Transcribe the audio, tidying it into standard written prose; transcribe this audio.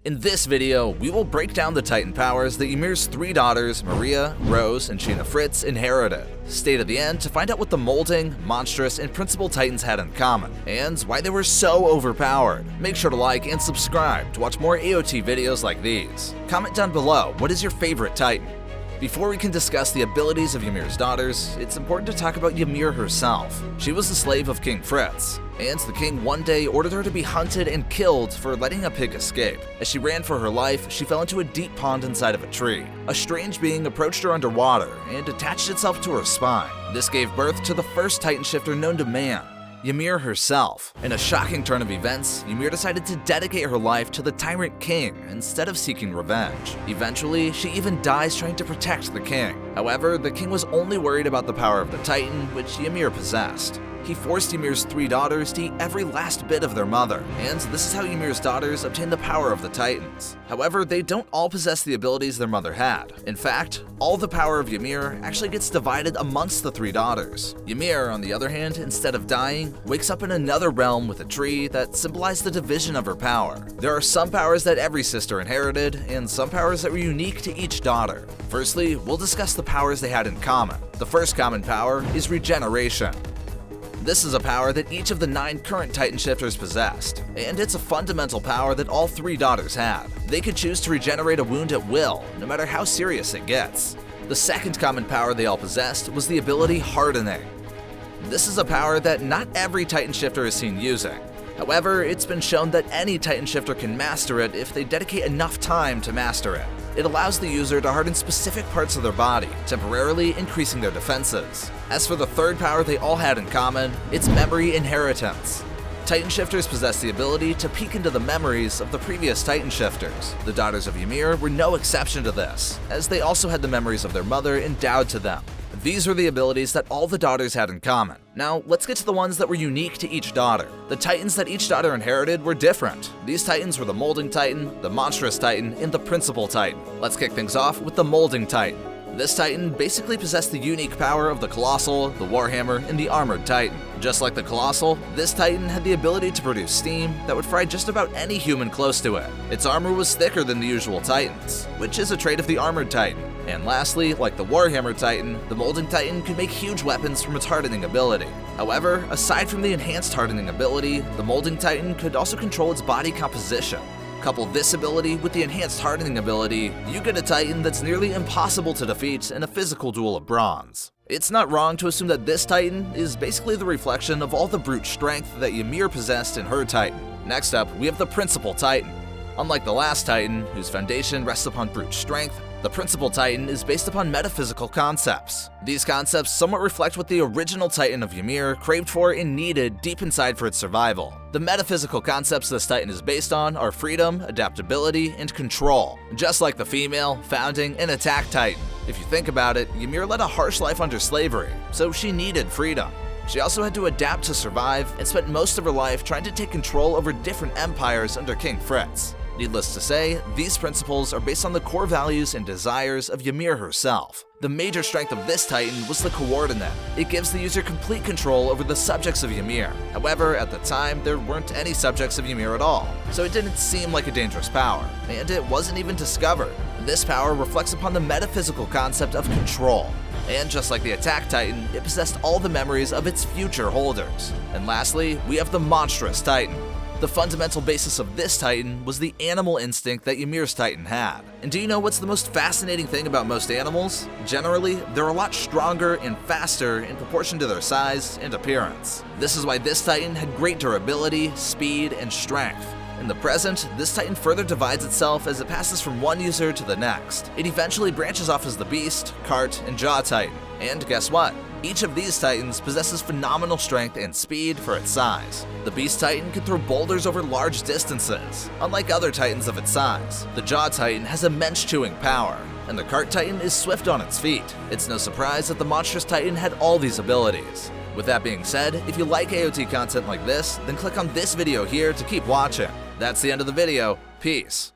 In this video, we will break down the Titan powers that Ymir's three daughters, Maria, Rose, and Shina Fritz, inherited. Stay to the end to find out what the Molding, Monstrous, and Principal Titans had in common, and why they were so overpowered. Make sure to like and subscribe to watch more AOT videos like these. Comment down below, what is your favorite Titan? Before we can discuss the abilities of Ymir's daughters, it's important to talk about Ymir herself. She was the slave of King Fritz, and the king one day ordered her to be hunted and killed for letting a pig escape. As she ran for her life, she fell into a deep pond inside of a tree. A strange being approached her underwater and attached itself to her spine. This gave birth to the first Titan shifter known to man, Ymir herself. In a shocking turn of events, Ymir decided to dedicate her life to the Tyrant King instead of seeking revenge. Eventually, she even dies trying to protect the king. However, the king was only worried about the power of the Titan, which Ymir possessed. He forced Ymir's three daughters to eat every last bit of their mother, and this is how Ymir's daughters obtained the power of the Titans. However, they don't all possess the abilities their mother had. In fact, all the power of Ymir actually gets divided amongst the three daughters. Ymir, on the other hand, instead of dying, wakes up in another realm with a tree that symbolized the division of her power. There are some powers that every sister inherited, and some powers that were unique to each daughter. Firstly, we'll discuss the powers they had in common. The first common power is Regeneration. This is a power that each of the 9 current Titan shifters possessed, and it's a fundamental power that all 3 daughters had. They could choose to regenerate a wound at will, no matter how serious it gets. The second common power they all possessed was the ability Hardening. This is a power that not every Titan shifter is seen using. However, it's been shown that any Titan shifter can master it if they dedicate enough time to master it. It allows the user to harden specific parts of their body, temporarily increasing their defenses. As for the third power they all had in common, it's memory inheritance. Titan shifters possess the ability to peek into the memories of the previous Titan shifters. The daughters of Ymir were no exception to this, as they also had the memories of their mother endowed to them. These were the abilities that all the daughters had in common. Now, let's get to the ones that were unique to each daughter. The Titans that each daughter inherited were different. These Titans were the Molden Titan, the Monsterous Titan, and the Principal Titan. Let's kick things off with the Molden Titan. This Titan basically possessed the unique power of the Colossal, the Warhammer, and the Armored Titan. Just like the Colossal, this Titan had the ability to produce steam that would fry just about any human close to it. Its armor was thicker than the usual Titans, which is a trait of the Armored Titan. And lastly, like the Warhammer Titan, the Molden Titan could make huge weapons from its hardening ability. However, aside from the enhanced hardening ability, the Molden Titan could also control its body composition. Couple this ability with the enhanced hardening ability, you get a Titan that's nearly impossible to defeat in a physical duel of bronze. It's not wrong to assume that this Titan is basically the reflection of all the brute strength that Ymir possessed in her Titan. Next up, we have the Principal Titan. Unlike the last Titan, whose foundation rests upon brute strength, the Principal Titan is based upon metaphysical concepts. These concepts somewhat reflect what the original Titan of Ymir craved for and needed deep inside for its survival. The metaphysical concepts this Titan is based on are freedom, adaptability, and control. Just like the female, founding, and attack Titan. If you think about it, Ymir led a harsh life under slavery, so she needed freedom. She also had to adapt to survive and spent most of her life trying to take control over different empires under King Fritz. Needless to say, these principles are based on the core values and desires of Ymir herself. The major strength of this Titan was the coordinate. It gives the user complete control over the subjects of Ymir. However, at the time, there weren't any subjects of Ymir at all, so it didn't seem like a dangerous power, and it wasn't even discovered. This power reflects upon the metaphysical concept of control. And just like the Attack Titan, it possessed all the memories of its future holders. And lastly, we have the Monstrous Titan. The fundamental basis of this Titan was the animal instinct that Ymir's Titan had. And do you know what's the most fascinating thing about most animals? Generally, they're a lot stronger and faster in proportion to their size and appearance. This is why this Titan had great durability, speed, and strength. In the present, this Titan further divides itself as it passes from one user to the next. It eventually branches off as the Beast, Cart, and Jaw Titan. And guess what? Each of these Titans possesses phenomenal strength and speed for its size. The Beast Titan can throw boulders over large distances, unlike other Titans of its size. The Jaw Titan has immense chewing power, and the Cart Titan is swift on its feet. It's no surprise that the Monstrous Titan had all these abilities. With that being said, if you like AOT content like this, then click on this video here to keep watching. That's the end of the video. Peace.